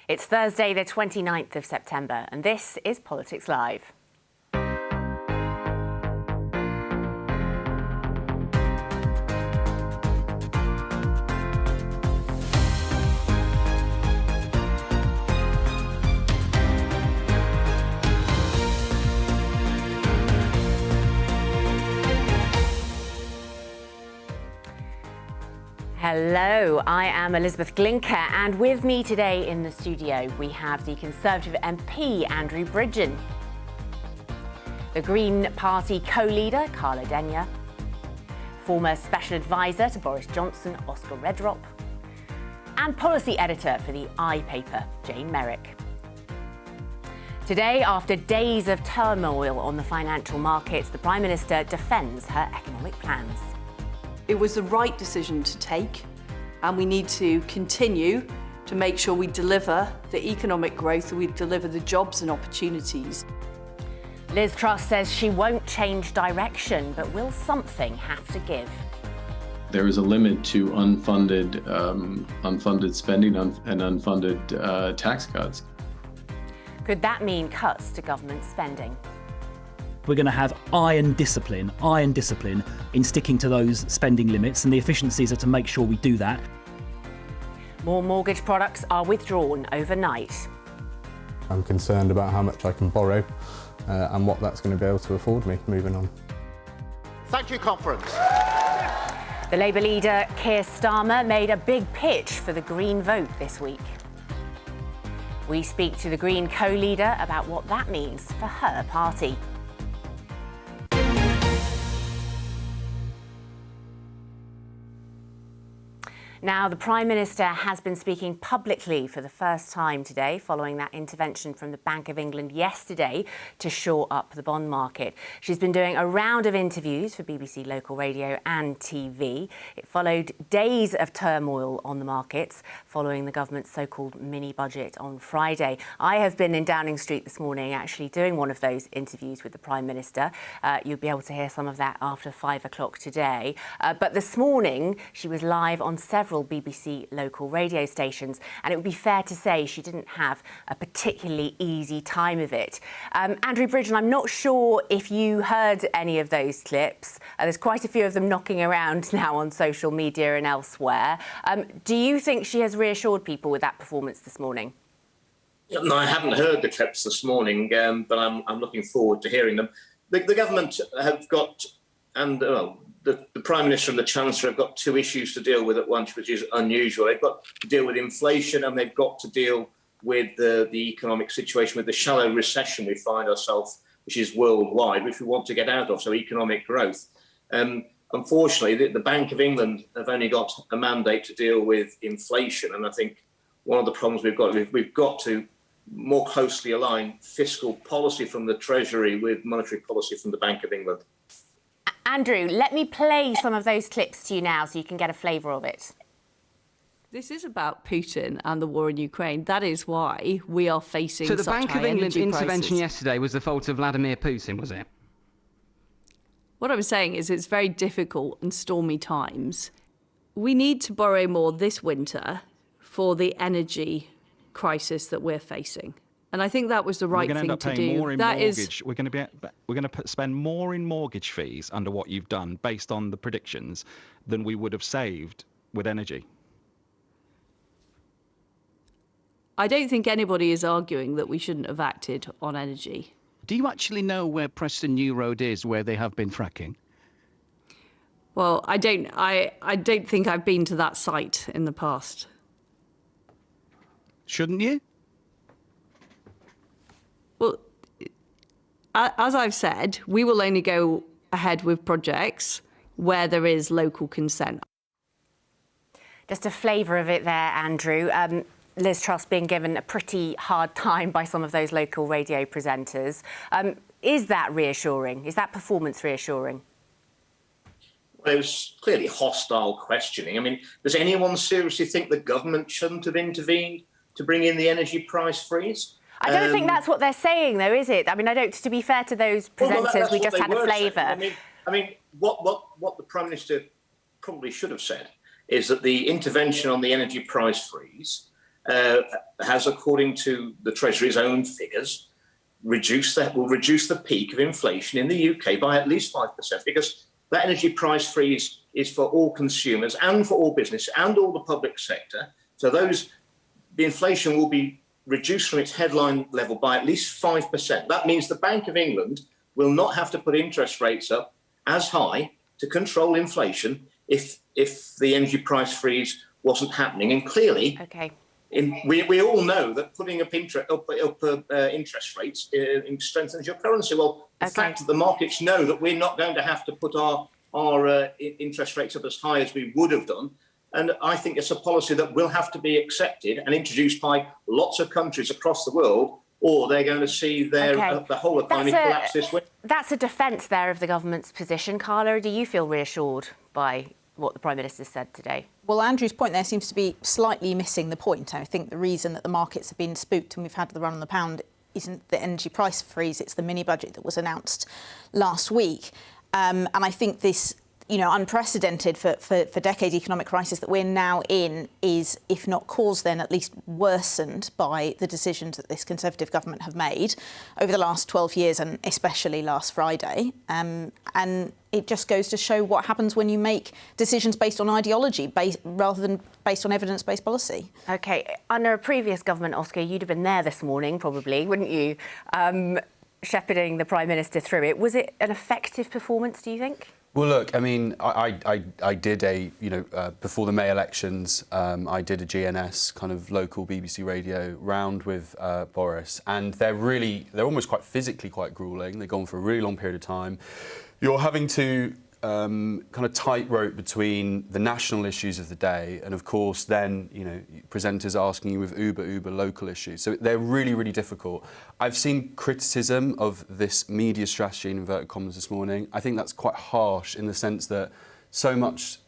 It's Thursday, the 29th of September, and this is Politics Live. Hello, I am Elizabeth Glinker, and with me today in the studio we have the Conservative MP Andrew Bridgen, the Green Party co-leader Carla Denyer, former Special Advisor to Boris Johnson Oscar Redrop, and Policy Editor for the iPaper Jane Merrick. Today, after days of turmoil on the financial markets, the Prime Minister defends her economic plans. It was the right decision to take, and we need to continue to make sure we deliver the economic growth, we deliver the jobs and opportunities. Liz Truss says she won't change direction, but will something have to give? There is a limit to unfunded spending and unfunded tax cuts. Could that mean cuts to government spending? We're going to have iron discipline in sticking to those spending limits, and the efficiencies are to make sure we do that. More mortgage products are withdrawn overnight. I'm concerned about how much I can borrow and what that's going to be able to afford me moving on. Thank you, conference. The Labour leader Keir Starmer made a big pitch for the Green vote this week. We speak to the Green co-leader about what that means for her party. Now, the Prime Minister has been speaking publicly for the first time today following that intervention from the Bank of England yesterday to shore up the bond market. She's been doing a round of interviews for BBC Local Radio and TV. It followed days of turmoil on the markets following the government's so-called mini-budget on Friday. I have been in Downing Street this morning actually doing one of those interviews with the Prime Minister. You'll be able to hear some of that after 5 o'clock today. But this morning, she was live on several BBC local radio stations, and it would be fair to say she didn't have a particularly easy time of it. Andrew Bridgen, I'm not sure if you heard any of those clips. There's quite a few of them knocking around now on social media and elsewhere. Do you think she has reassured people with that performance this morning? No, I haven't heard the clips this morning, but I'm looking forward to hearing them. The government have got, and the Prime Minister and the Chancellor have got two issues to deal with at once, which is unusual. They've got to deal with inflation, and they've got to deal with the economic situation, with the shallow recession we find ourselves, which is worldwide, which we want to get out of, so economic growth. Unfortunately, the Bank of England have only got a mandate to deal with inflation, and I think one of the problems we've got to more closely align fiscal policy from the Treasury with monetary policy from the Bank of England. Andrew, let me play some of those clips to you now so you can get a flavour of it. This is about Putin and the war in Ukraine. That is why we are facing So the such Bank high of England's energy intervention prices. yesterday was the fault of Vladimir Putin, was it? What I'm saying is it's very difficult and stormy times. We need to borrow more this winter for the energy crisis that we're facing. And I think that was the right thing to do. We're going to end up paying more in That mortgage. We're going to spend more in mortgage fees under what you've done, based on the predictions, than we would have saved with energy. I don't think anybody is arguing that we shouldn't have acted on energy. Do you actually know where Preston New Road is, where they have been fracking? Well, I don't think I've been to that site in the past. Shouldn't you? Well, as I've said, we will only go ahead with projects where there is local consent. Just a flavour of it there, Andrew. Liz Truss being given a pretty hard time by some of those local radio presenters. Is that reassuring? Is that performance reassuring? Well, it was clearly hostile questioning. I mean, does anyone seriously think the government shouldn't have intervened to bring in the energy price freeze? I don't think that's what they're saying, though, is it? I mean, I don't. To be fair to those presenters, we just had a flavour. I mean, what the Prime Minister probably should have said is that the intervention on the energy price freeze has, according to the Treasury's own figures, will reduce the peak of inflation in the UK by at least 5%, because that energy price freeze is for all consumers and for all business and all the public sector. So the inflation will be reduced from its headline level by at least 5%. That means the Bank of England will not have to put interest rates up as high to control inflation if the energy price freeze wasn't happening. And clearly, we all know that putting up interest rates strengthens your currency. Well, the fact that the markets know that we're not going to have to put our interest rates up as high as we would have done. And I think it's a policy that will have to be accepted and introduced by lots of countries across the world, or they're going to see the whole economy collapse this way. That's a defence there of the government's position. Carla, do you feel reassured by what the Prime Minister said today? Well, Andrew's point there seems to be slightly missing the point. I think the reason that the markets have been spooked and we've had the run on the pound isn't the energy price freeze, it's the mini-budget that was announced last week. And I think this, unprecedented for decades economic crisis that we're now in is, if not caused, then at least worsened by the decisions that this Conservative government have made over the last 12 years and especially last Friday. And it just goes to show what happens when you make decisions based on ideology rather than based on evidence-based policy. OK, under a previous government, Oscar, you'd have been there this morning, probably, wouldn't you? Shepherding the Prime Minister through it. Was it an effective performance, do you think? Well, look, I mean, I did before the May elections, I did a GNS kind of local BBC radio round with Boris, and they're almost quite physically quite gruelling. They've gone for a really long period of time. You're having to kind of tightrope between the national issues of the day and, of course, then, presenters asking you with uber local issues. So they're really, really difficult. I've seen criticism of this media strategy, in inverted commas, this morning. I think that's quite harsh in the sense that so much,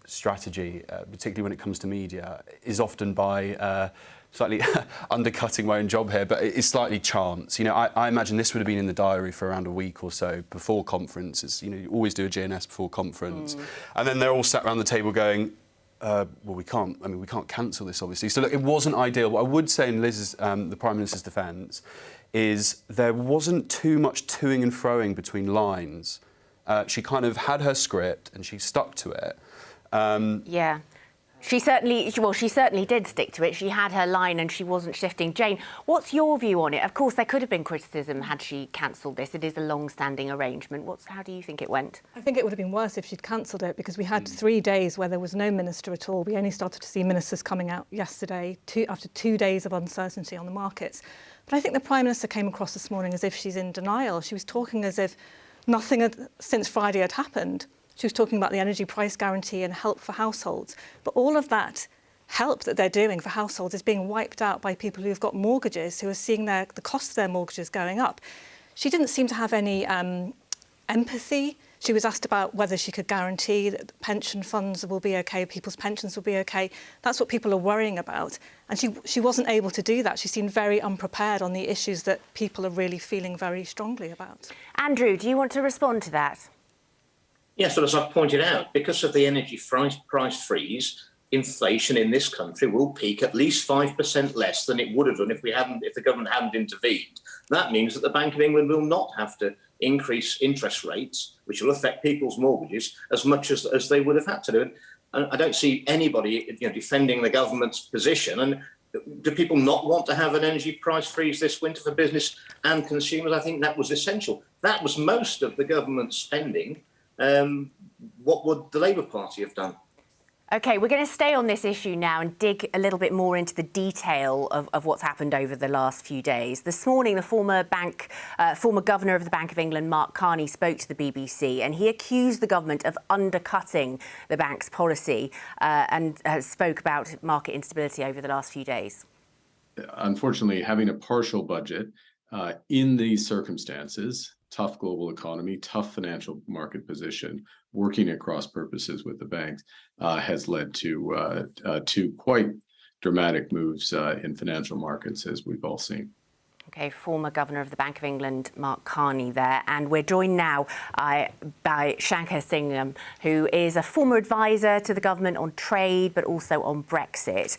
strategy, particularly when it comes to media, is often by slightly undercutting my own job here, but it's slightly chance. I imagine this would have been in the diary for around a week or so before conferences. You always do a GNS before conference. And then they're all sat around the table going, well, we can't cancel this, obviously. So, look, it wasn't ideal. What I would say in Liz's, the Prime Minister's defence, is there wasn't too much toing and froing between lines. She kind of had her script and she stuck to it. Yeah. She certainly did stick to it. She had her line and she wasn't shifting. Jane, what's your view on it? Of course, there could have been criticism had she cancelled this. It is a long-standing arrangement. How do you think it went? I think it would have been worse if she'd cancelled it, because we had 3 days where there was no minister at all. We only started to see ministers coming out yesterday after 2 days of uncertainty on the markets. But I think the Prime Minister came across this morning as if she's in denial. She was talking as if nothing since Friday had happened. She was talking about the energy price guarantee and help for households. But all of that help that they're doing for households is being wiped out by people who've got mortgages, who are seeing the cost of their mortgages going up. She didn't seem to have any empathy. She was asked about whether she could guarantee that pension funds will be OK, people's pensions will be OK. That's what people are worrying about. And she wasn't able to do that. She seemed very unprepared on the issues that people are really feeling very strongly about. Andrew, do you want to respond to that? Yes, but as I've pointed out, because of the energy price freeze, inflation in this country will peak at least 5% less than it would have done if the government hadn't intervened. That means that the Bank of England will not have to increase interest rates, which will affect people's mortgages as much as they would have had to do. And I don't see anybody defending the government's position. And do people not want to have an energy price freeze this winter for business and consumers? I think that was essential. That was most of the government's spending. What would the Labour Party have done? OK, we're going to stay on this issue now and dig a little bit more into the detail of what's happened over the last few days. This morning, the former governor of the Bank of England, Mark Carney, spoke to the BBC and he accused the government of undercutting the bank's policy and spoke about market instability over the last few days. Unfortunately, having a partial budget in these circumstances, tough global economy, tough financial market position, working at cross purposes with the banks has led to quite dramatic moves in financial markets, as we've all seen. Okay, former Governor of the Bank of England, Mark Carney there. And we're joined now by Shankar Singham, who is a former advisor to the government on trade, but also on Brexit.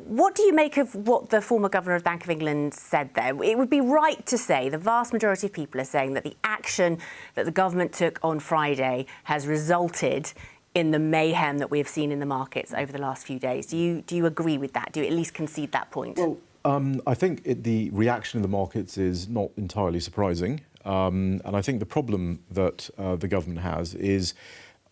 What do you make of what the former Governor of the Bank of England said there? It would be right to say, the vast majority of people are saying that the action that the government took on Friday has resulted in the mayhem that we have seen in the markets over the last few days. Do you agree with that? Do you at least concede that point? Well, I think the reaction in the markets is not entirely surprising. And I think the problem that the government has is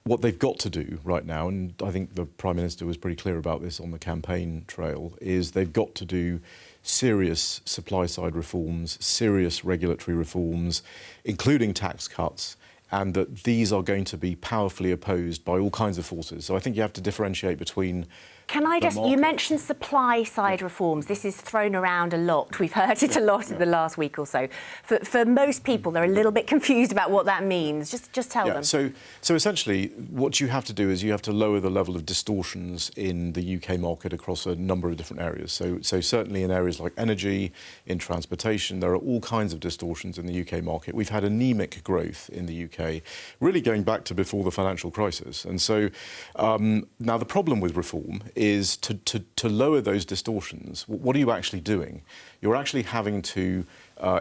what they've got to do right now, and I think the Prime Minister was pretty clear about this on the campaign trail, is they've got to do serious supply-side reforms, serious regulatory reforms, including tax cuts, and that these are going to be powerfully opposed by all kinds of forces. So I think you have to differentiate between... Can I just, you mentioned supply-side reforms. This is thrown around a lot. We've heard it a lot in the last week or so. For most people, they're a little bit confused about what that means. Just tell them. So essentially, what you have to do is you have to lower the level of distortions in the UK market across a number of different areas. So certainly in areas like energy, in transportation, there are all kinds of distortions in the UK market. We've had anemic growth in the UK, really going back to before the financial crisis. And so now the problem with reform is to lower those distortions. What are you actually doing? You're actually having to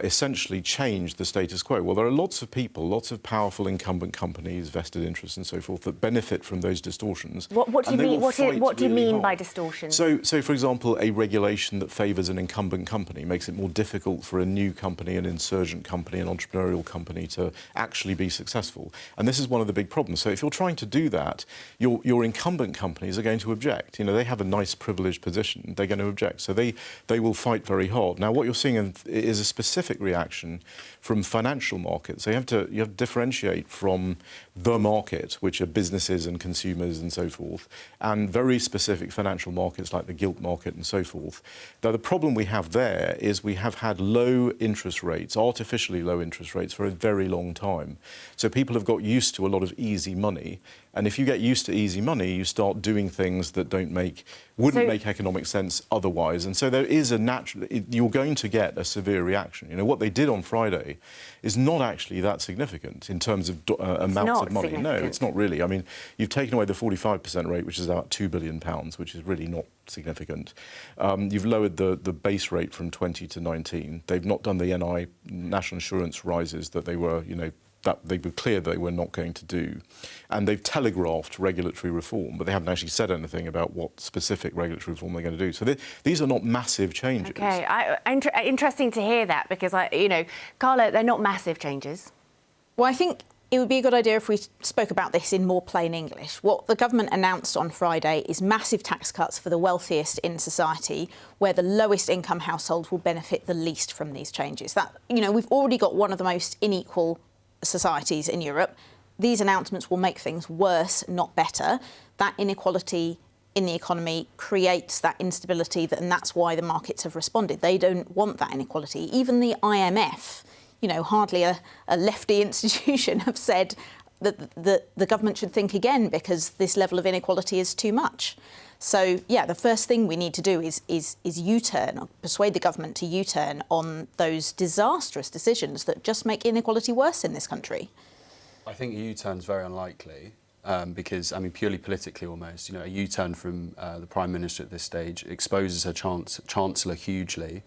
essentially change the status quo. Well, there are lots of people, lots of powerful incumbent companies, vested interests and so forth, that benefit from those distortions. What do you mean? What do you mean by distortions? So, for example, a regulation that favours an incumbent company makes it more difficult for a new company, an insurgent company, an entrepreneurial company to actually be successful. And this is one of the big problems. So if you're trying to do that, your incumbent companies are going to object. You know, they have a nice privileged position. They're going to object. So they will fight very hard. Now, what you're seeing is a specific reaction from financial markets. So you have to differentiate from the market, which are businesses and consumers and so forth, and very specific financial markets like the gilt market and so forth. Now, the problem we have there is we have had low interest rates, artificially low interest rates, for a very long time. So people have got used to a lot of easy money. And if you get used to easy money, you start doing things that wouldn't make economic sense otherwise. And so there is you're going to get a severe reaction. You know, what they did on Friday is not actually that significant in terms of amounts of money. No, it's not really. I mean, you've taken away the 45% rate, which is about £2 billion, which is really not significant. You've lowered the base rate from 20 to 19. They've not done the NI, national insurance rises that they were, that they were clear they were not going to do. And they've telegraphed regulatory reform, but they haven't actually said anything about what specific regulatory reform they're going to do. So these are not massive changes. OK, interesting to hear that, because, Carla, they're not massive changes. Well, I think it would be a good idea if we spoke about this in more plain English. What the government announced on Friday is massive tax cuts for the wealthiest in society, where the lowest income households will benefit the least from these changes. We've already got one of the most unequal societies in Europe. These announcements will make things worse, not better. That inequality in the economy creates that instability, and that's why the markets have responded. They don't want that inequality. Even the IMF, hardly a lefty institution, have said that the government should think again because this level of inequality is too much. So, the first thing we need to do is U-turn, or persuade the government to U-turn on those disastrous decisions that just make inequality worse in this country. I think a U-turn's very unlikely because, purely politically almost, a U-turn from the Prime Minister at this stage exposes her Chancellor hugely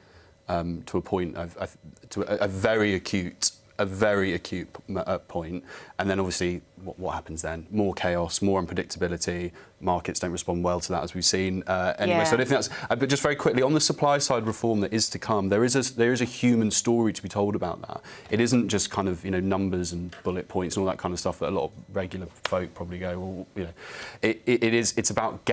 to a point to a very acute point, and then obviously what happens then? More chaos, more unpredictability. Markets don't respond well to that, as we've seen. Anyway, so I don't think that's. But just very quickly on the supply side reform that is to come, there is a human story to be told about that. It isn't just kind of numbers and bullet points and all that kind of stuff that a lot of regular folk probably go. Well, it's about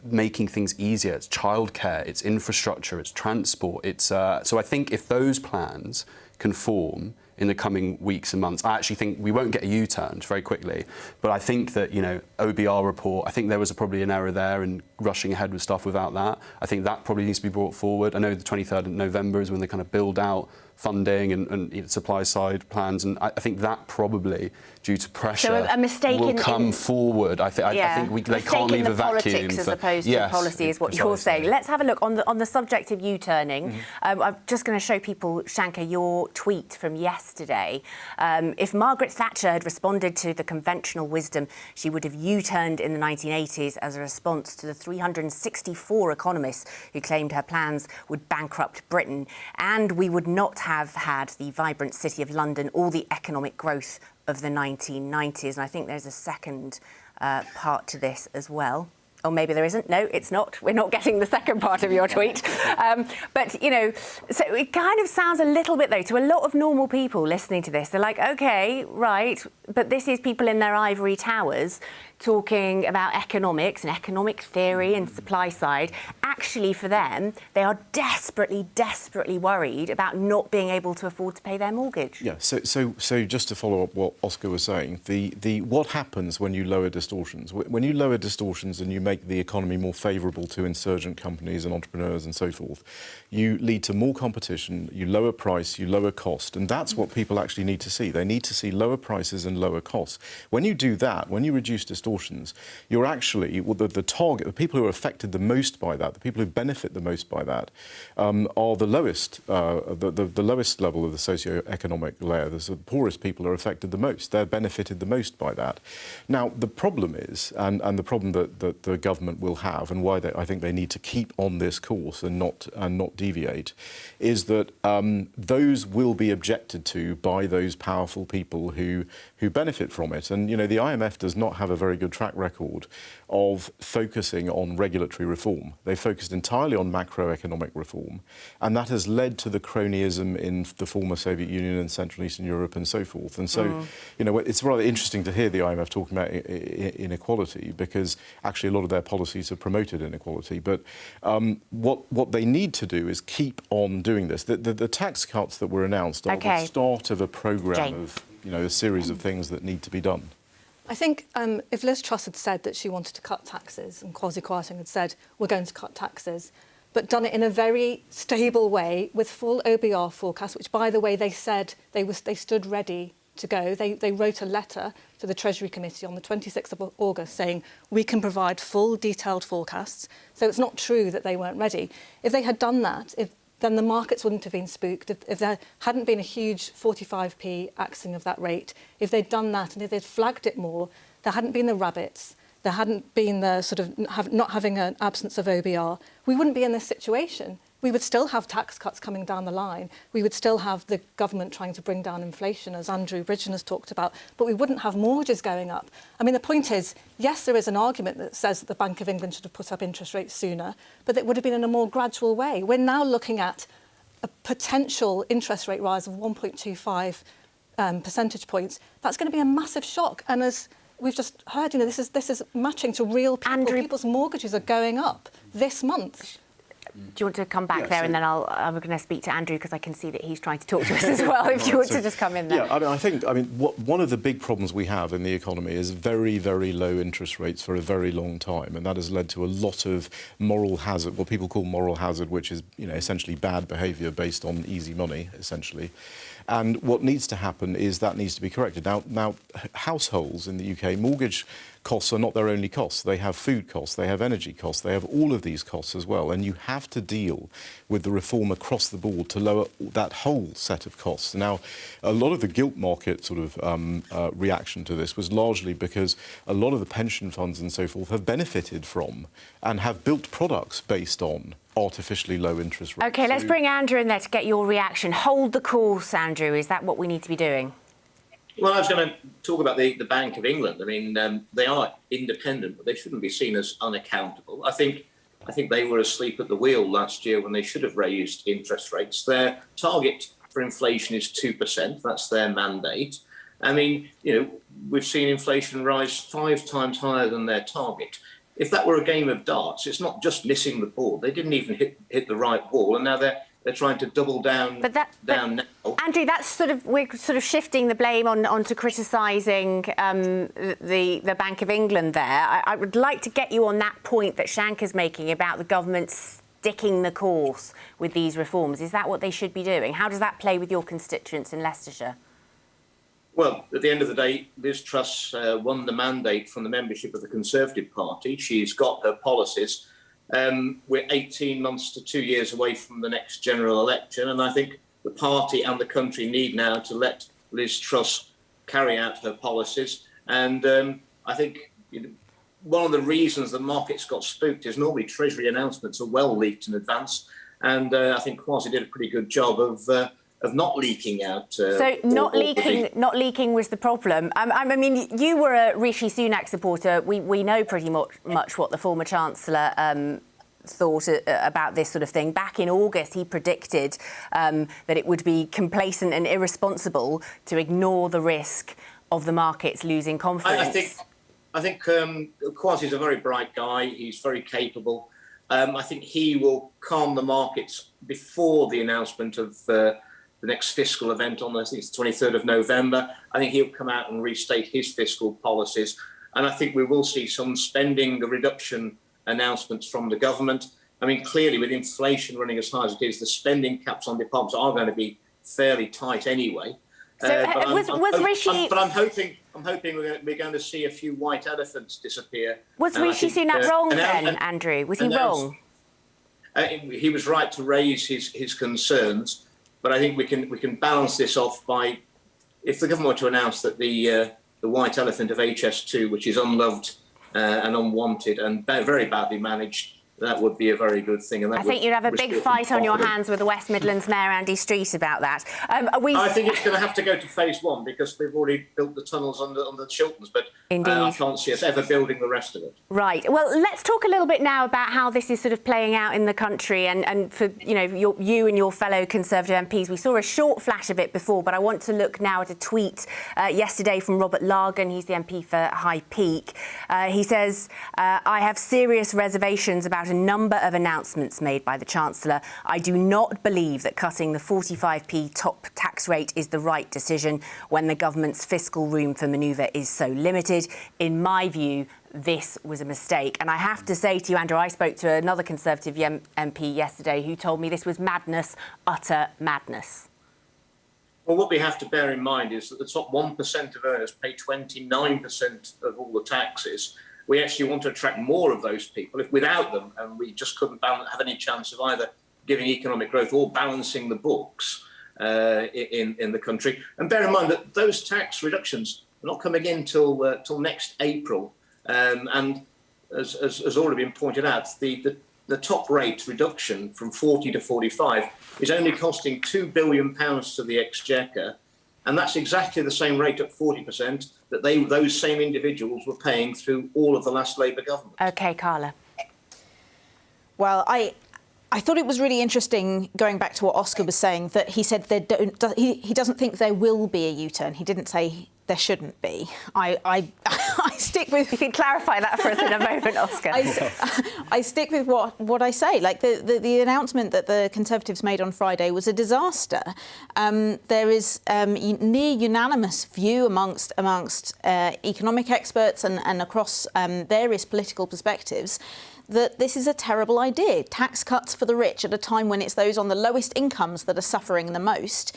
making things easier. It's childcare, it's infrastructure, it's transport. So I think if those plans can form in the coming weeks and months, I actually think we won't get a U-turn very quickly. But I think that, OBR report, I think there was probably an error there, and rushing ahead with stuff without that. I think that probably needs to be brought forward. I know the 23rd of November is when they kind of build out funding and supply side plans, and I think that probably, due to pressure, a mistake will come forward. I think they can't leave a vacuum. Politics as opposed to policy is what you're saying. Let's have a look on the subject of U-turning. I'm just going to show people, Shankar, your tweet from yesterday. If Margaret Thatcher had responded to the conventional wisdom, she would have U-turned in the 1980s as a response to the 364 economists who claimed her plans would bankrupt Britain, and we would not have had the vibrant city of London or the economic growth of the 1990s. And I think there's a second part to this as well. Or maybe there isn't. No, it's not. We're not getting the second part of your tweet. But, you know, so it kind of sounds a little bit, though, to a lot of normal people listening to this. They're like, OK, right, but this is people in their ivory towers talking about economics and economic theory and supply side. Actually, for them, they are desperately, desperately worried about not being able to afford to pay their mortgage. Yeah, so just to follow up what Oscar was saying, what happens when you lower distortions? When you lower distortions and you make the economy more favourable to insurgent companies and entrepreneurs and so forth, you lead to more competition, you lower price, you lower cost, and that's what people actually need to see. They need to see lower prices and lower costs. When you do that, when you reduce distortions, you're actually, the target, the people who are affected the most by that, the people who benefit the most by that, are the lowest, the lowest level of the socio-economic layer. The poorest people are affected the most. They're benefited the most by that. Now, the problem is, and the problem that the government will have, and why I think they need to keep on this course and not deviate, is that those will be objected to by those powerful people who benefit from it. And, you know, the IMF does not have a very good track record of focusing on regulatory reform. They focused entirely on macroeconomic reform, and that has led to the cronyism in the former Soviet Union and Central and Eastern Europe and so forth. And so, you know, it's rather interesting to hear the IMF talking about inequality, because actually a lot of their policies have promoted inequality. But what they need to do is keep on doing this. The tax cuts that were announced are the start of a programme of, you know, a series of things that need to be done. I think if Liz Truss had said that she wanted to cut taxes, and Kwasi Kwarteng had said, we're going to cut taxes, but done it in a very stable way with full OBR forecasts, which, by the way, they said they stood ready to go. They wrote a letter to the Treasury Committee on the 26th of August saying we can provide full detailed forecasts. So it's not true that they weren't ready. If they had done that, then the markets wouldn't have been spooked. If there hadn't been a huge 45p axing of that rate, if they'd done that and if they'd flagged it more, there hadn't been the rabbits, there hadn't been the sort of not having an absence of OBR, we wouldn't be in this situation. We would still have tax cuts coming down the line. We would still have the government trying to bring down inflation, as Andrew Bridgen has talked about, but we wouldn't have mortgages going up. I mean, the point is, yes, there is an argument that says that the Bank of England should have put up interest rates sooner, but it would have been in a more gradual way. We're now looking at a potential interest rate rise of 1.25 percentage points. That's going to be a massive shock. And as we've just heard, you know, this is matching to real people. People's mortgages are going up this month. Do you want to come back there, and then I'm going to speak to Andrew, because I can see that he's trying to talk to us as well. If you want to just come in there. Yeah, I mean, one of the big problems we have in the economy is very, very low interest rates for a very long time, and that has led to a lot of moral hazard, what people call moral hazard, which is, you know, essentially bad behaviour based on easy money, essentially. And what needs to happen is that needs to be corrected. Now, households in the UK, mortgage costs are not their only costs. They have food costs, they have energy costs, they have all of these costs as well. And you have to deal with the reform across the board to lower that whole set of costs. Now, a lot of the gilt market sort of reaction to this was largely because a lot of the pension funds and so forth have benefited from and have built products based on artificially low interest rates. OK, let's bring Andrew in there to get your reaction. Hold the course, Andrew. Is that what we need to be doing? Well, I was going to talk about the Bank of England. I mean, they are independent, but they shouldn't be seen as unaccountable. I think they were asleep at the wheel last year when they should have raised interest rates. Their target for inflation is 2%. That's their mandate. I mean, you know, we've seen inflation rise 5 times higher than their target. If that were a game of darts, it's not just missing the ball. They didn't even hit the right ball, and now they're they're trying to double down now. Andrew, we're sort of shifting the blame onto criticising the Bank of England there. I would like to get you on that point that Shanker's making about the government sticking the course with these reforms. Is that what they should be doing? How does that play with your constituents in Leicestershire? Well, at the end of the day, Liz Truss won the mandate from the membership of the Conservative Party. She's got her policies. We're 18 months to 2 years away from the next general election, and I think the party and the country need now to let Liz Truss carry out her policies. And I think one of the reasons the markets got spooked is normally Treasury announcements are well leaked in advance, and I think Kwasi did a pretty good job of not leaking out. So not leaking was the problem. I mean, you were a Rishi Sunak supporter. We know pretty much what the former Chancellor thought about this sort of thing. Back in August, he predicted that it would be complacent and irresponsible to ignore the risk of the markets losing confidence. I think Kwasi is a very bright guy. He's very capable. I think he will calm the markets before the announcement of the next fiscal event on, I think it's the 23rd of November. I think he'll come out and restate his fiscal policies. And I think we will see some spending reduction announcements from the government. I mean, clearly, with inflation running as high as it is, the spending caps on departments are going to be fairly tight anyway. So but I'm hoping we're going to see a few white elephants disappear. Was Rishi Sunak wrong then, Andrew? Was he wrong? He was right to raise his concerns, but I think we can balance this off by, if the government were to announce that the white elephant of HS2, which is unloved and unwanted and very badly managed, that would be a very good thing. And that I think you'd have a big fight on your hands with the West Midlands Mayor, Andy Street, about that. I think it's going to have to go to phase one because they've already built the tunnels under the Chilterns, but I can't see us ever building the rest of it. Right. Well, let's talk a little bit now about how this is sort of playing out in the country and for, you and your fellow Conservative MPs. We saw a short flash of it before, but I want to look now at a tweet yesterday from Robert Largan. He's the MP for High Peak. He says, I have serious reservations about a number of announcements made by the Chancellor. I do not believe that cutting the 45p top tax rate is the right decision when the government's fiscal room for manoeuvre is so limited. In my view, this was a mistake. And I have to say to you, Andrew, I spoke to another Conservative MP yesterday who told me this was madness, utter madness. Well, what we have to bear in mind is that the top 1% of earners pay 29% of all the taxes. We actually want to attract more of those people. If without them, and we just couldn't have any chance of either giving economic growth or balancing the books in the country. And bear in mind that those tax reductions are not coming in till next April. And as already been pointed out, the top rate reduction from 40 to 45 is only costing £2 billion to the Exchequer. And that's exactly the same rate at 40% that those same individuals were paying through all of the last Labour government. OK, Carla. Well, I thought it was really interesting, going back to what Oscar was saying, that he said he doesn't think there will be a U-turn. He didn't say there shouldn't be. I stick with... You can clarify that for us in a moment, Oscar. I stick with what I say. Like, the announcement that the Conservatives made on Friday was a disaster. There is near unanimous view amongst economic experts and across various political perspectives that this is a terrible idea. Tax cuts for the rich at a time when it's those on the lowest incomes that are suffering the most.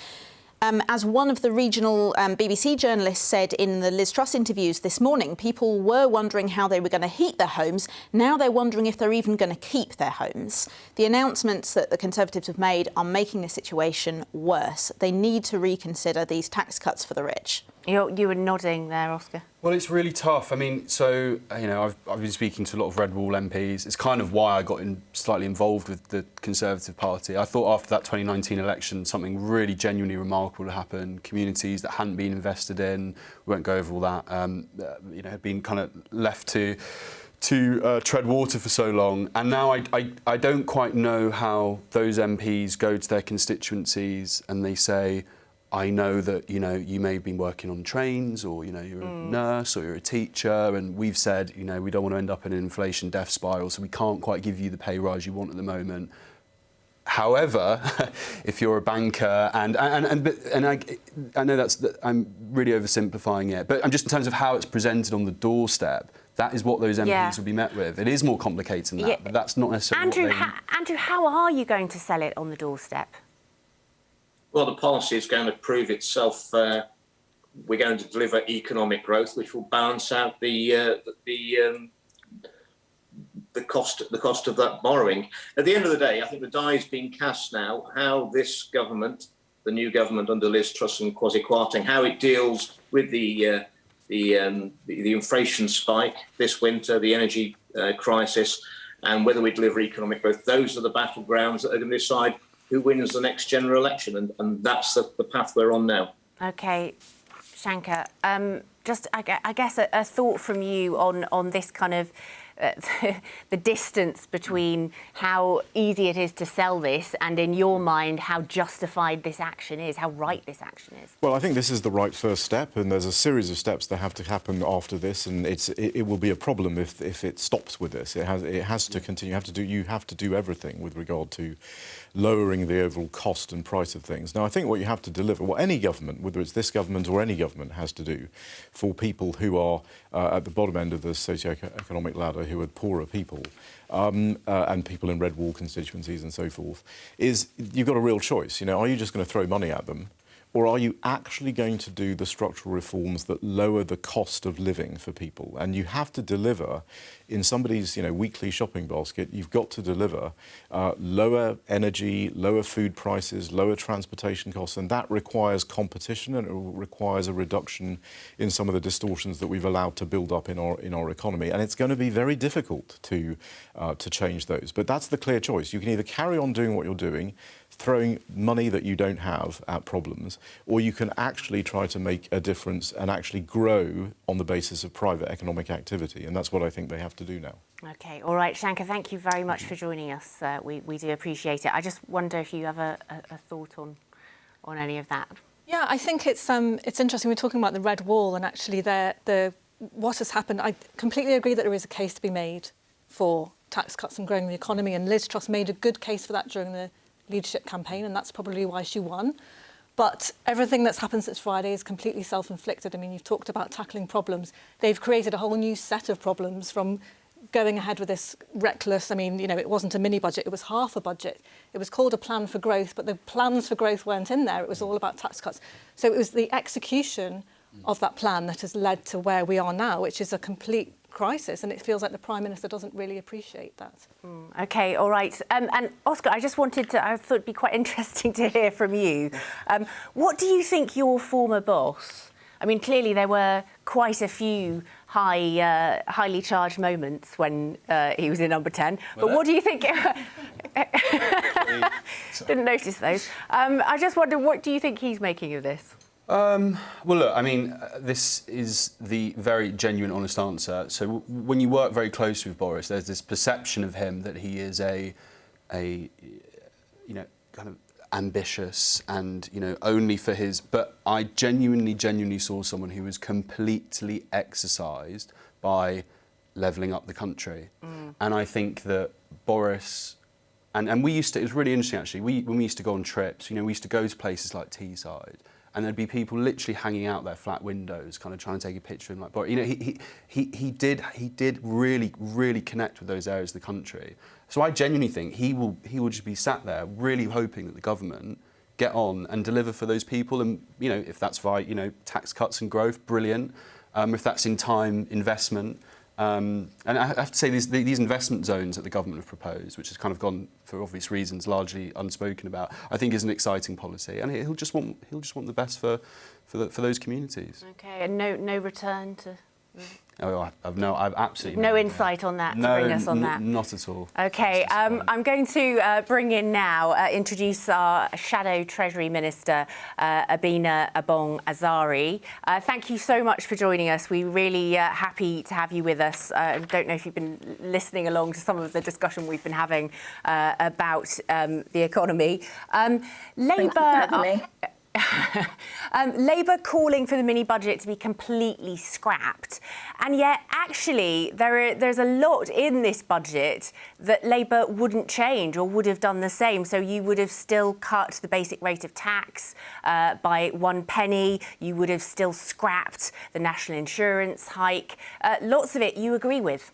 As one of the regional BBC journalists said in the Liz Truss interviews this morning, people were wondering how they were going to heat their homes. Now they're wondering if they're even going to keep their homes. The announcements that the Conservatives have made are making the situation worse. They need to reconsider these tax cuts for the rich. You were nodding there, Oscar. Well, it's really tough. I mean, so, I've been speaking to a lot of Red Wall MPs. It's kind of why I got slightly involved with the Conservative Party. I thought after that 2019 election, something really genuinely remarkable had happened. Communities that hadn't been invested in, we won't go over all that, had been kind of left to tread water for so long. And now I don't quite know how those MPs go to their constituencies and they say, I know that, you may have been working on trains or, you're a nurse or you're a teacher, and we've said, we don't want to end up in an inflation death spiral, so we can't quite give you the pay rise you want at the moment. However, if you're a banker, and I know I'm really oversimplifying it, but I'm just in terms of how it's presented on the doorstep. That is what those MPs will be met with. It is more complicated than that, but that's not necessarily. Andrew, how are you going to sell it on the doorstep? Well, the policy is going to prove itself. We're going to deliver economic growth, which will balance out the cost of that borrowing. At the end of the day, I think the die is being cast now. How this government, the new government under Liz Truss and Kwasi Kwarteng, how it deals with the inflation spike this winter, the energy crisis, and whether we deliver economic growth. Those are the battlegrounds that are going to decide who wins the next general election, and that's the path we're on now. Okay, Shankar, just I guess a thought from you on this kind of the distance between how easy it is to sell this and, in your mind, how justified this action is, how right this action is. Well, I think this is the right first step, and there's a series of steps that have to happen after this, and it will be a problem if it stops with this. It has to continue. You have to do everything with regard to lowering the overall cost and price of things. Now, I think what you have to deliver, what any government, whether it's this government or any government, has to do for people who are at the bottom end of the socio-economic ladder, who are poorer people, and people in red wall constituencies and so forth, is you've got a real choice. You know, are you just going to throw money at them? Or are you actually going to do the structural reforms that lower the cost of living for people? And you have to deliver in somebody's, weekly shopping basket. You've got to deliver lower energy, lower food prices, lower transportation costs, and that requires competition, and it requires a reduction in some of the distortions that we've allowed to build up in our economy. And it's going to be very difficult to change those. But that's the clear choice. You can either carry on doing what you're doing, throwing money that you don't have at problems, or you can actually try to make a difference and actually grow on the basis of private economic activity. And that's what I think they have to do now. OK, all right, Shankar, thank you very much for joining us. We do appreciate it. I just wonder if you have a thought on any of that. Yeah, I think it's interesting. We're talking about the red wall, and actually what has happened. I completely agree that there is a case to be made for tax cuts and growing the economy, and Liz Truss made a good case for that during the leadership campaign, and that's probably why she won. But everything that's happened since Friday is completely self-inflicted. I mean, you've talked about tackling problems. They've created a whole new set of problems from going ahead with this reckless, it wasn't a mini budget, it was half a budget. It was called a plan for growth, but the plans for growth weren't in there. It was all about tax cuts. So it was the execution of that plan that has led to where we are now, which is a complete crisis, and it feels like the Prime Minister doesn't really appreciate that. OK, all right. And Oscar, I thought it'd be quite interesting to hear from you. What do you think your former boss, clearly there were quite a few highly charged moments when he was in Number 10, but what do you think? Didn't notice those. I just wonder, what do you think he's making of this? Well, look, this is the very genuine, honest answer. So when you work very closely with Boris, there's this perception of him that he is a kind of ambitious and, only for his... But I genuinely saw someone who was completely exercised by levelling up the country. And I think that Boris... And we used to... It was really interesting, actually. When we used to go on trips, we used to go to places like Teesside, and there'd be people literally hanging out their flat windows, kind of trying to take a picture of him. Like, Boris. He did really connect with those areas of the country. So I genuinely think he will just be sat there, really hoping that the government get on and deliver for those people. And if that's via tax cuts and growth, brilliant. If that's in time investment. And I have to say, these investment zones that the government have proposed, which has kind of gone, for obvious reasons, largely unspoken about, I think is an exciting policy, and he'll just want the best for those communities. Okay, and no return to. I've absolutely no insight on that to bring us on that. Not at all. Okay, I'm going to bring in now, introduce our Shadow Treasury Minister, Abina Obong Azari. Thank you so much for joining us. We're really happy to have you with us. I don't know if you've been listening along to some of the discussion we've been having about the economy. Labour. Labour calling for the mini budget to be completely scrapped, and yet actually there's a lot in this budget that Labour wouldn't change or would have done the same. So you would have still cut the basic rate of tax by 1 penny. You would have still scrapped the national insurance hike. Lots of it you agree with.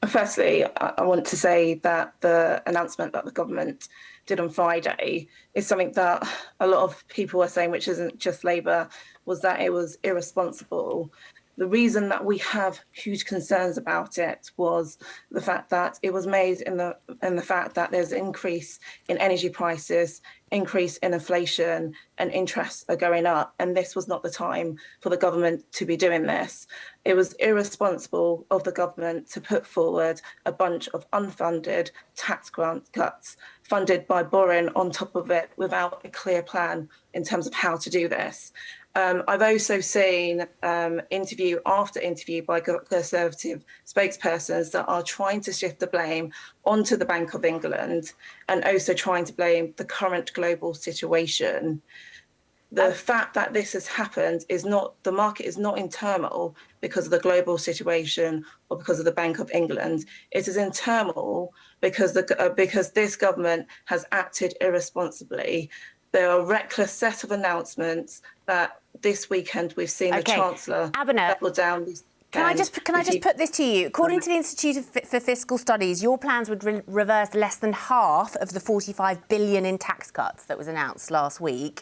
Firstly, I want to say that the announcement that the government did on Friday is something that a lot of people are saying, which isn't just Labour, was that it was irresponsible. The reason that we have huge concerns about it was the fact that it was made in the fact that there's an increase in energy prices, increase in inflation, and interests are going up. And this was not the time for the government to be doing this. It was irresponsible of the government to put forward a bunch of unfunded tax grant cuts funded by borrowing on top of it without a clear plan in terms of how to do this. I've also seen interview after interview by Conservative spokespersons that are trying to shift the blame onto the Bank of England and also trying to blame the current global situation. The fact that this has happened is not, the market is not in turmoil because of the global situation or because of the Bank of England. It is in turmoil because this government has acted irresponsibly. There are a reckless set of announcements that this weekend we've seen the Chancellor double down. Can I just put this to you? According to the Institute for Fiscal Studies, your plans would reverse less than half of the 45 billion in tax cuts that was announced last week.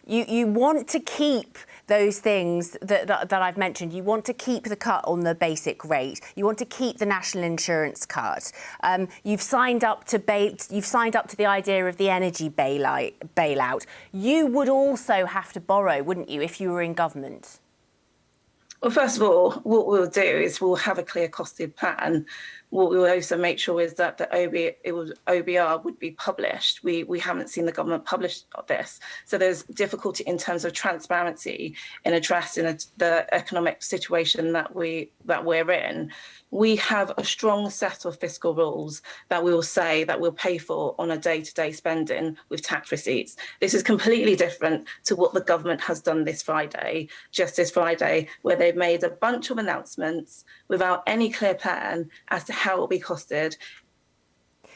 You want to keep those things that I've mentioned. You want to keep the cut on the basic rate. You want to keep the national insurance cut. You've signed up to the idea of the energy bailout. You would also have to borrow, wouldn't you, if you were in government? Well, first of all, what we'll do is we'll have a clear costed plan. What we'll also make sure is that the OBR would be published. We haven't seen the government publish this. So there's difficulty in terms of transparency in addressing the economic situation that we're in. We have a strong set of fiscal rules that we will say that we'll pay for on a day-to-day spending with tax receipts. This is completely different to what the government has done this Friday, where they've made a bunch of announcements without any clear plan as to how it will be costed.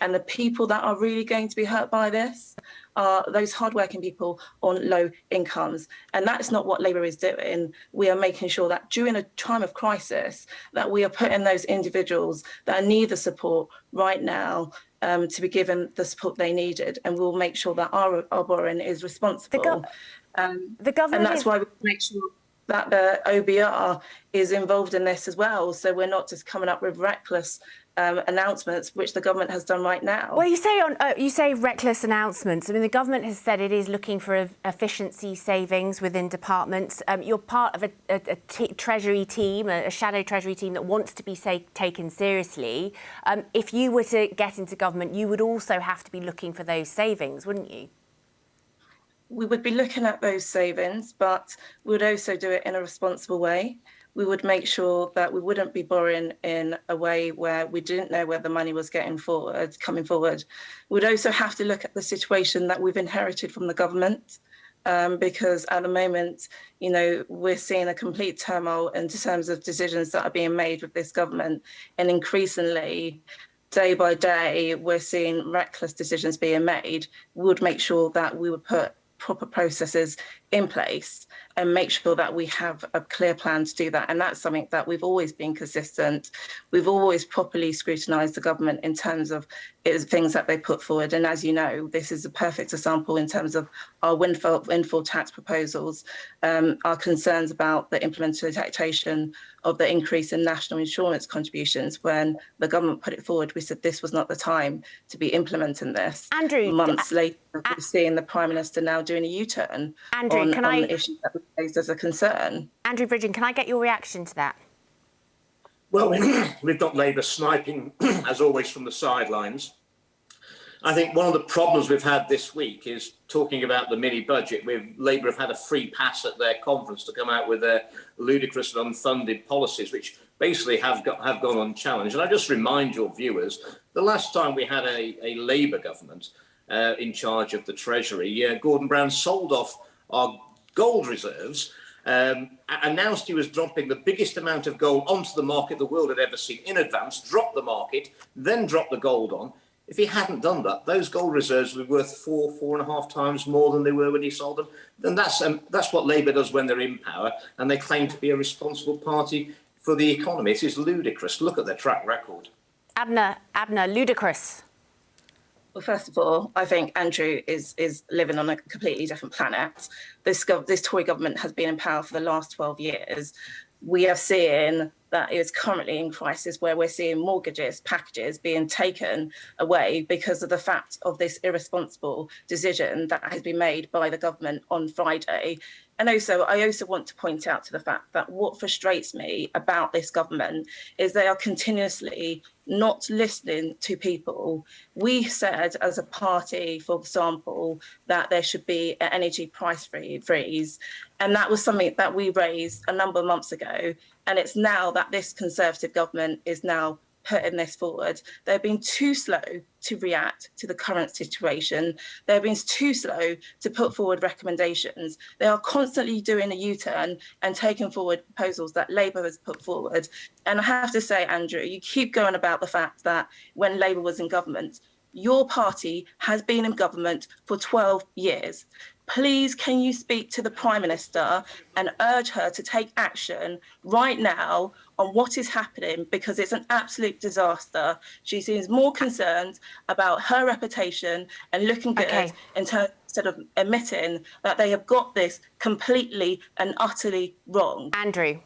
And the people that are really going to be hurt by this are those hardworking people on low incomes. And that's not what Labour is doing. We are making sure that during a time of crisis, that we are putting those individuals that need the support right now to be given the support they needed. And we'll make sure that our borrowing is responsible. And that's why we make sure that the OBR is involved in this as well. So we're not just coming up with reckless announcements, which the government has done right now. Well, you say reckless announcements. I mean, the government has said it is looking for efficiency savings within departments. You're part of a Treasury team, a shadow Treasury team that wants to be taken seriously. If you were to get into government, you would also have to be looking for those savings, wouldn't you? We would be looking at those savings, but we would also do it in a responsible way. We would make sure that we wouldn't be borrowing in a way where we didn't know where the money was coming forward. We'd also have to look at the situation that we've inherited from the government, because at the moment, you know, we're seeing a complete turmoil in terms of decisions that are being made with this government, and increasingly, day by day, we're seeing reckless decisions being made. We would make sure that we would put proper processes in place and make sure that we have a clear plan to do that. And that's something that we've always been consistent. We've always properly scrutinised the government in terms of things that they put forward. And as you know, this is a perfect example in terms of our windfall tax proposals, our concerns about the implementation of the increase in national insurance contributions. When the government put it forward, we said this was not the time to be implementing this. Andrew, months later, we're seeing the Prime Minister now doing a U-turn on the issues that we raised as a concern. Andrew Bridgen, can I get your reaction to that? Well, we've got Labour sniping, as always, from the sidelines. I think one of the problems we've had this week is talking about the mini budget. Labour have had a free pass at their conference to come out with their ludicrous and unfunded policies, which basically have gone unchallenged. And I just remind your viewers, the last time we had a Labour government, in charge of the Treasury, Gordon Brown sold off our gold reserves, announced he was dropping the biggest amount of gold onto the market the world had ever seen in advance, dropped the market, then dropped the gold on. If he hadn't done that, those gold reserves would be worth 4.5 times more than they were when he sold them. And that's what Labour does when they're in power, and they claim to be a responsible party for the economy. It is ludicrous. Look at their track record. Abner, ludicrous. Well, first of all, I think Andrew is living on a completely different planet. This Tory government has been in power for the last 12 years. We have seen that it is currently in crisis, where we're seeing mortgages, packages being taken away because of the fact of this irresponsible decision that has been made by the government on Friday. And also, I also want to point out to the fact that what frustrates me about this government is they are continuously not listening to people. We said as a party, for example, that there should be an energy price freeze. And that was something that we raised a number of months ago. And it's now that this Conservative government is now putting this forward. They've been too slow to react to the current situation. They've been too slow to put forward recommendations. They are constantly doing a U-turn and taking forward proposals that Labour has put forward. And I have to say, Andrew, you keep going about the fact that when Labour was in government, your party has been in government for 12 years. Please, can you speak to the Prime Minister and urge her to take action right now on what is happening, because it's an absolute disaster. She seems more concerned about her reputation and looking good instead of admitting that they have got this completely and utterly wrong. Andrew.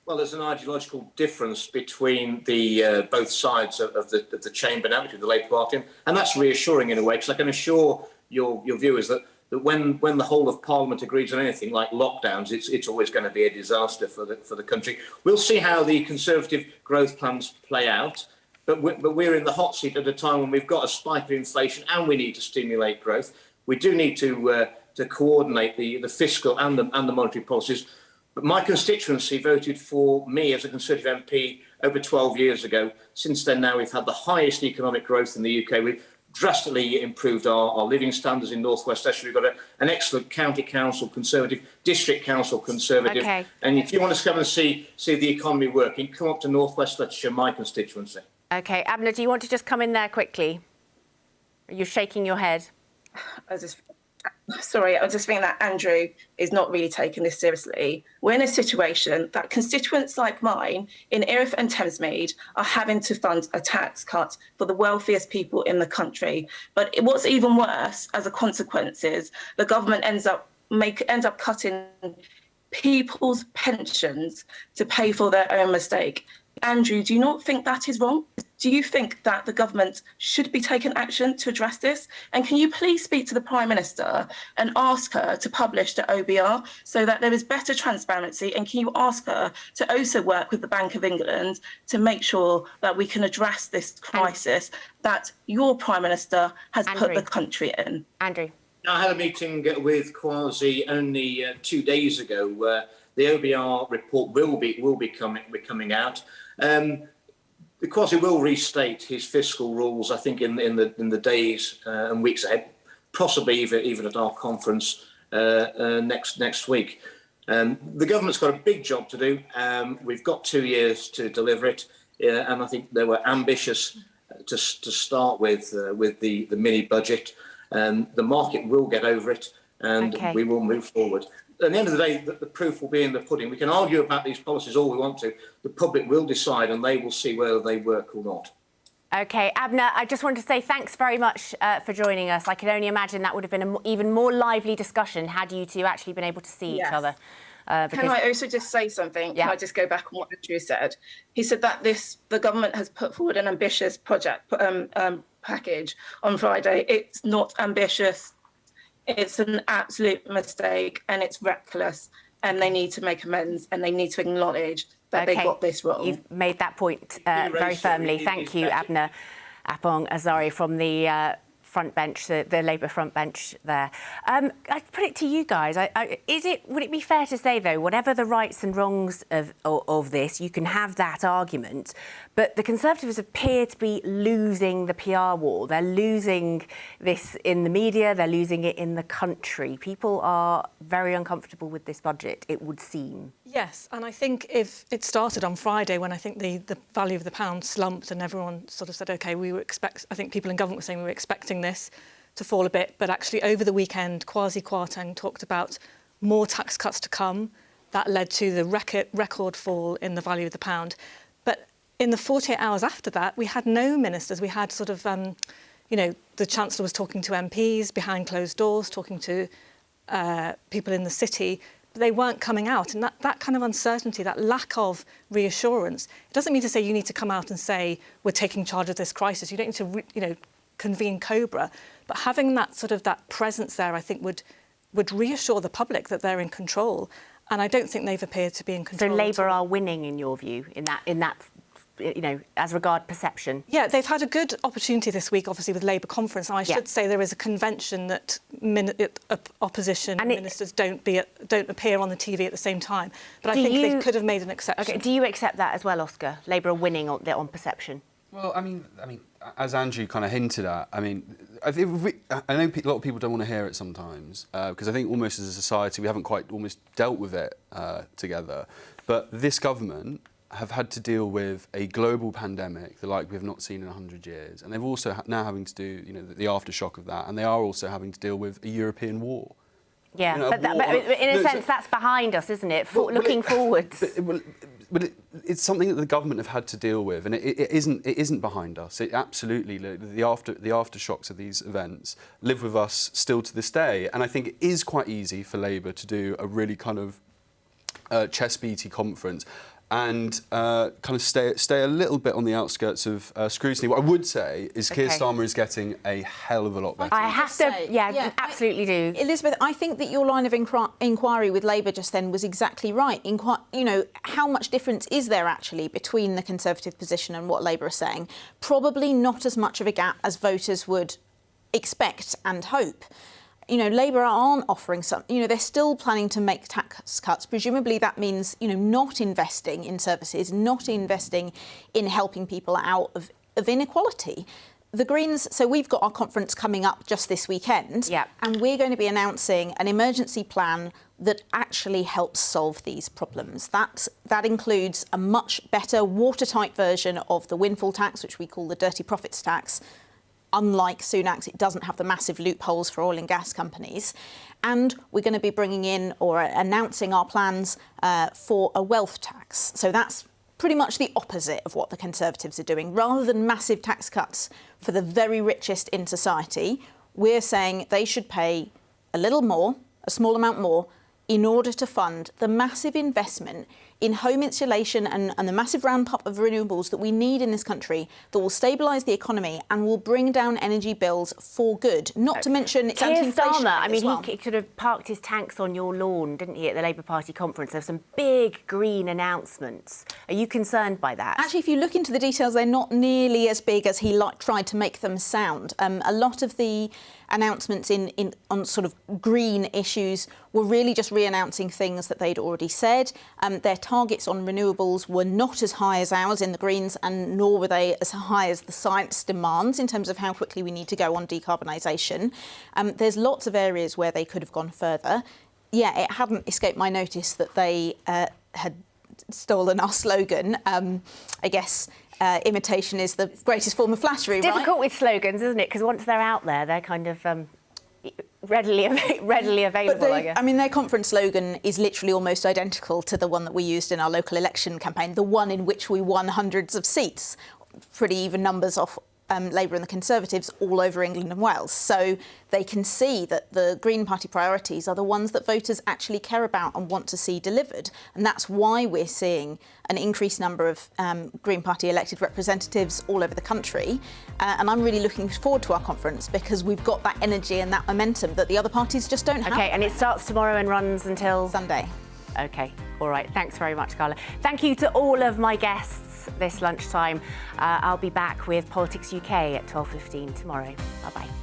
Well, there's an ideological difference between the both sides of the chamber now, between the Labour Party, and that's reassuring in a way, because I can assure your viewers that when the whole of Parliament agrees on anything like lockdowns, it's always going to be a disaster for the country. We'll see how the Conservative growth plans play out, but we're in the hot seat at a time when we've got a spike of inflation and we need to stimulate growth. We do need to coordinate the fiscal and the monetary policies. But my constituency voted for me as a Conservative MP over 12 years ago. Since then, now we've had the highest economic growth in the UK. We've drastically improved our living standards in North West Cheshire. We've got an excellent county council Conservative, district council Conservative. Okay. And if you want to come and see the economy working, come up to North West Leicestershire, my constituency. OK, Abner, do you want to just come in there quickly? Are you shaking your head? Sorry, I just think that Andrew is not really taking this seriously. We're in a situation that constituents like mine in Erith and Thamesmead are having to fund a tax cut for the wealthiest people in the country. But what's even worse as a consequence is the government ends up cutting people's pensions to pay for their own mistake. Andrew, do you not think that is wrong? Do you think that the government should be taking action to address this? And can you please speak to the Prime Minister and ask her to publish the OBR so that there is better transparency? And can you ask her to also work with the Bank of England to make sure that we can address this crisis that your Prime Minister has put the country in? Andrew. I had a meeting with Kwasi only 2 days ago where the OBR report will be coming out. Kwasi will restate his fiscal rules, I think, in the days and weeks ahead, possibly even at our conference next week. The government's got a big job to do. We've got 2 years to deliver it, and I think they were ambitious to start with the mini budget. The market will get over it, and we will move forward. At the end of the day, the proof will be in the pudding. We can argue about these policies all we want to. The public will decide, and they will see whether they work or not. OK, Abner, I just wanted to say thanks very much for joining us. I can only imagine that would have been an even more lively discussion had you two actually been able to see each other. Can I also just say something? Yeah. Can I just go back on what Andrew said? He said that the government has put forward an ambitious project package on Friday. It's not ambitious. It's an absolute mistake and it's reckless, and they need to make amends and they need to acknowledge that they got this wrong. You've made that point very firmly. Thank you, Abner Apong Azari from the front bench, the Labour front bench there. I'd put it to you guys. Would it be fair to say, though, whatever the rights and wrongs of this, you can have that argument, but the Conservatives appear to be losing the PR war. They're losing this in the media, they're losing it in the country. People are very uncomfortable with this budget, it would seem. Yes, and I think if it started on Friday when I think the value of the pound slumped and everyone sort of said, OK, I think people in government were saying we were expecting this to fall a bit, but actually over the weekend, Kwasi Kwarteng talked about more tax cuts to come. That led to the record fall in the value of the pound. But in the 48 hours after that, we had no ministers. We had sort of, the Chancellor was talking to MPs behind closed doors, talking to people in the city. But they weren't coming out. And that kind of uncertainty, that lack of reassurance, it doesn't mean to say you need to come out and say, we're taking charge of this crisis. You don't need to, convene COBRA. But having that sort of that presence there, I think, would reassure the public that they're in control. And I don't think they've appeared to be in control. So Labour are winning, in your view, in that, as regard perception? Yeah, they've had a good opportunity this week, obviously, with Labour conference. And I should say there is a convention that opposition ministers don't appear on the TV at the same time. But I think they could have made an exception. Okay, do you accept that as well, Oscar? Labour are winning on perception? Well, I mean, as Andrew kind of hinted at, I know a lot of people don't want to hear it sometimes because I think almost as a society we haven't quite almost dealt with it together. But this government have had to deal with a global pandemic, the like we have not seen in 100 years, and they've also now having to do, the aftershock of that, and they are also having to deal with a European war. Yeah, but in a sense, that's behind us, isn't it? Looking forwards. But it's something that the government have had to deal with, and it isn't behind us. It absolutely, the aftershocks of these events live with us still to this day. And I think it is quite easy for Labour to do a really kind of chest-beaty conference and kind of stay a little bit on the outskirts of scrutiny. What I would say is Keir Starmer is getting a hell of a lot better. I have to, absolutely do. Elizabeth, I think that your line of inquiry with Labour just then was exactly right. How much difference is there actually between the Conservative position and what Labour are saying? Probably not as much of a gap as voters would expect and hope. Labour aren't offering they're still planning to make tax cuts. Presumably that means, not investing in services, not investing in helping people out of inequality. The Greens, so we've got our conference coming up just this weekend, and we're going to be announcing an emergency plan that actually helps solve these problems. That includes a much better watertight version of the windfall tax, which we call the dirty profits tax. Unlike Sunak's, it doesn't have the massive loopholes for oil and gas companies. And we're going to be bringing in or announcing our plans for a wealth tax. So that's pretty much the opposite of what the Conservatives are doing. Rather than massive tax cuts for the very richest in society, we're saying they should pay a little more, a small amount more, in order to fund the massive investment in home insulation and the massive ramp-up of renewables that we need in this country that will stabilise the economy and will bring down energy bills for good. Not to mention it's anti-inflation. He sort of parked his tanks on your lawn, didn't he, at the Labour Party conference? There were some big green announcements. Are you concerned by that? Actually, if you look into the details, they're not nearly as big as he tried to make them sound. A lot of the announcements on sort of green issues were really just re-announcing things that they'd already said. Their targets on renewables were not as high as ours in the Greens, and nor were they as high as the science demands in terms of how quickly we need to go on decarbonisation. There's lots of areas where they could have gone further. Yeah, it hadn't escaped my notice that they had stolen our slogan. I guess imitation is the greatest form of flattery, It's difficult with slogans, isn't it? Because once they're out there, they're kind of readily available, I guess. Their conference slogan is literally almost identical to the one that we used in our local election campaign, the one in which we won hundreds of seats, pretty even numbers off Labour and the Conservatives all over England and Wales. So they can see that the Green Party priorities are the ones that voters actually care about and want to see delivered. And that's why we're seeing an increased number of Green Party elected representatives all over the country. And I'm really looking forward to our conference because we've got that energy and that momentum that the other parties just don't have. OK, and it starts tomorrow and runs until? Sunday. OK, all right. Thanks very much, Carla. Thank you to all of my guests this lunchtime. I'll be back with Politics UK at 12:15 tomorrow. Bye-bye.